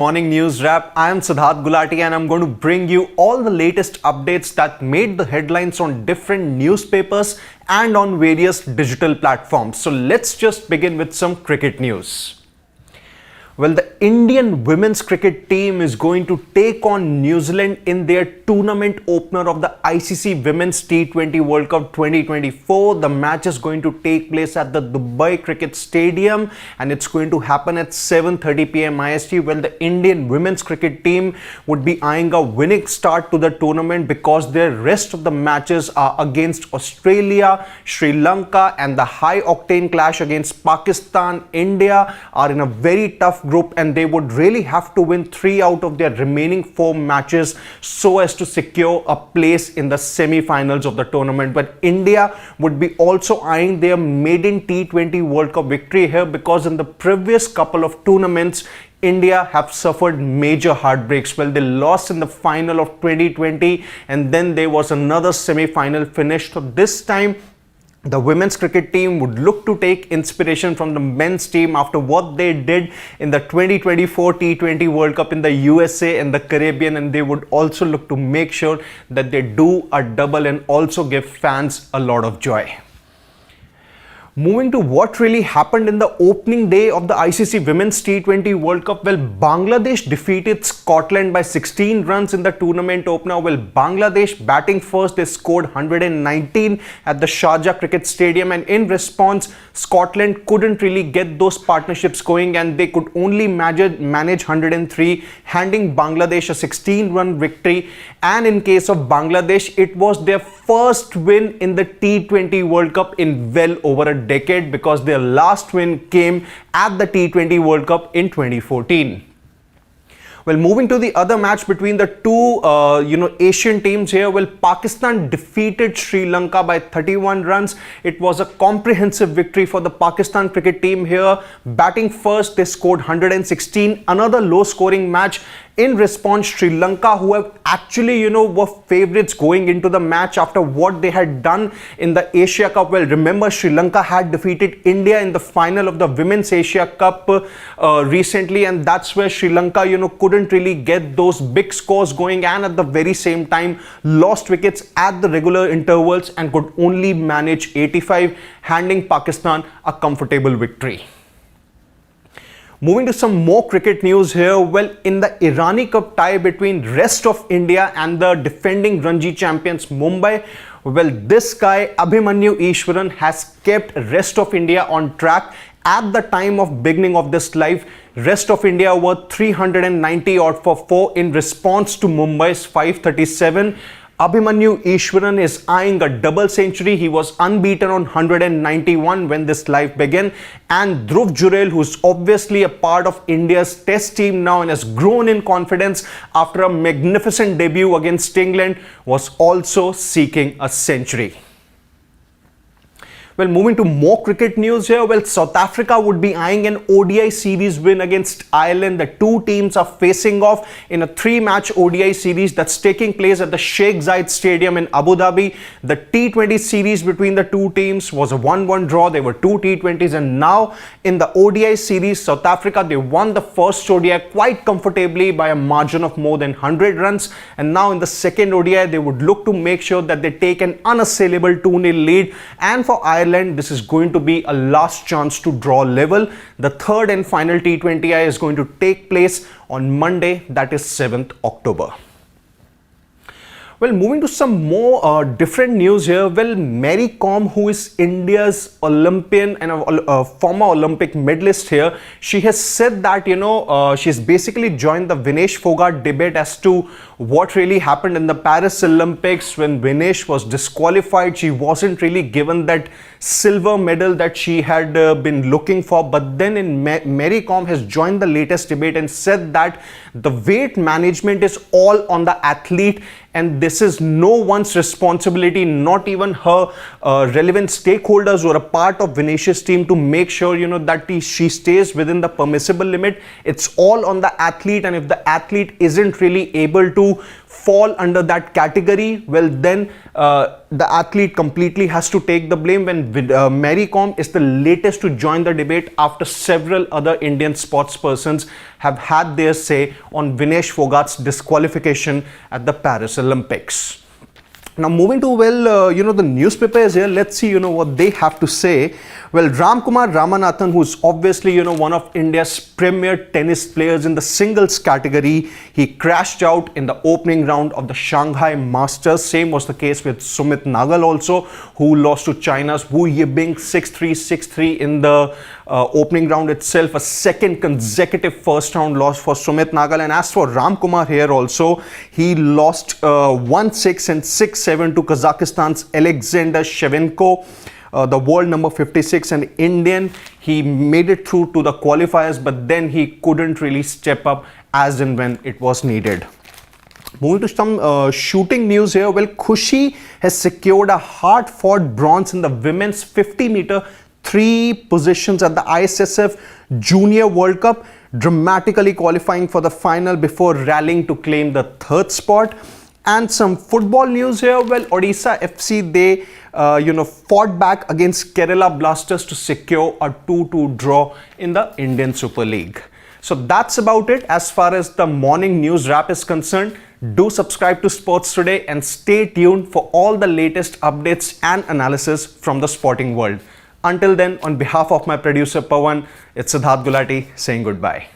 Morning News Wrap. I am Siddharth Gulati and I'm going to bring you all the latest updates that made the headlines on different newspapers and on various digital platforms. So let's just begin with some cricket news. Well, the Indian women's cricket team is going to take on New Zealand in their tournament opener of the ICC Women's T20 World Cup 2024. The match is going to take place at the Dubai Cricket Stadium and it's going to happen at 7:30 p.m. IST. Well, the Indian women's cricket team would be eyeing a winning start to the tournament because their rest of the matches are against Australia, Sri Lanka, and the high-octane clash against Pakistan. India are in a very tough group and they would really have to win 3 out of their remaining 4 matches so as to secure a place in the semi-finals of the tournament. But India would be also eyeing their maiden T20 World Cup victory here because in the previous couple of tournaments India have suffered major heartbreaks. Well, they lost in the final of 2020 and then there was another semi-final finish. So this time the women's cricket team would look to take inspiration from the men's team after what they did in the 2024 T20 World Cup in the USA and the Caribbean, and they would also look to make sure that they do a double and also give fans a lot of joy. Moving to what really happened in the opening day of the ICC Women's T20 World Cup. Well, Bangladesh defeated Scotland by 16 runs in the tournament opener. Well, Bangladesh batting first, they scored 119 at the Sharjah Cricket Stadium, and in response, Scotland couldn't really get those partnerships going and they could only manage 103, handing Bangladesh a 16-run victory. And in case of Bangladesh, it was their first win in the T20 World Cup in well over a decade because their last win came at the T20 World Cup in 2014. Well, moving to the other match between the two Asian teams here. Well, Pakistan defeated Sri Lanka by 31 runs. It was a comprehensive victory for the Pakistan cricket team here. Batting first, they scored 116. Another low scoring match. In response, Sri Lanka, who have actually, were favorites going into the match after what they had done in the Asia Cup. Well, remember, Sri Lanka had defeated India in the final of the Women's Asia Cup recently, and that's where Sri Lanka, couldn't really get those big scores going and at the very same time lost wickets at the regular intervals and could only manage 85, handing Pakistan a comfortable victory. Moving to some more cricket news here. Well, in the Irani Cup tie between rest of India and the defending Ranji champions Mumbai, well, this guy Abhimanyu Ishwaran has kept rest of India on track. At the time of beginning of this live, rest of India were 390 odd for 4 in response to Mumbai's 537. Abhimanyu Ishwaran is eyeing a double century. He was unbeaten on 191 when this live began. And Dhruv Jurel, who's obviously a part of India's test team now and has grown in confidence after a magnificent debut against England, was also seeking a century. Well, moving to more cricket news here. Well, South Africa would be eyeing an ODI series win against Ireland. The two teams are facing off in a 3-match ODI series that's taking place at the Sheikh Zayed Stadium in Abu Dhabi. The T20 series between the two teams was a 1-1 draw. There were 2 T20s, and now in the ODI series, South Africa, they won the first ODI quite comfortably by a margin of more than 100 runs. And now in the second ODI, they would look to make sure that they take an unassailable 2-0 lead. And for Ireland, this is going to be a last chance to draw level. The third and final T20I is going to take place on Monday, that is 7th October. Well, moving to some more different news here. Well, Mary Kom, who is India's Olympian and a former Olympic medalist here, she has said that, she's basically joined the Vinesh Fogart debate as to what really happened in the Paris Olympics when Vinesh was disqualified. She wasn't really given that silver medal that she had been looking for. But then Mary Kom has joined the latest debate and said that the weight management is all on the athlete and they this is no one's responsibility, not even her relevant stakeholders who are a part of Vinicius' team, to make sure, that she stays within the permissible limit. It's all on the athlete, and if the athlete isn't really able to fall under that category, well then the athlete completely has to take the blame. When Mary Kom is the latest to join the debate after several other Indian sports persons have had their say on Vinesh Phogat's disqualification at the Paris Olympics. Now moving to, the newspaper is here. Let's see, what they have to say. Well, Ramkumar Ramanathan, who's obviously, one of India's premier tennis players in the singles category, he crashed out in the opening round of the Shanghai Masters. Same was the case with Sumit Nagal also, who lost to China's Wu Yibing 6-3, 6-3 in the opening round itself. A second consecutive first round loss for Sumit Nagal. And as for Ramkumar here also, he lost 1-6 and 6-7 to Kazakhstan's Alexander Shevchenko, the world number 56 and Indian. He made it through to the qualifiers, but then he couldn't really step up as and when it was needed. Moving to some shooting news here. Well, Khushi has secured a hard-fought bronze in the women's 50-meter 3 positions at the ISSF Junior World Cup, dramatically qualifying for the final before rallying to claim the 3rd spot. And some football news here. Well, Odisha FC, they fought back against Kerala Blasters to secure a 2-2 draw in the Indian Super League. So that's about it as far as the morning news wrap is concerned. Do subscribe to Sports Today and stay tuned for all the latest updates and analysis from the sporting world. Until then, on behalf of my producer Pawan, it's Siddharth Gulati saying goodbye.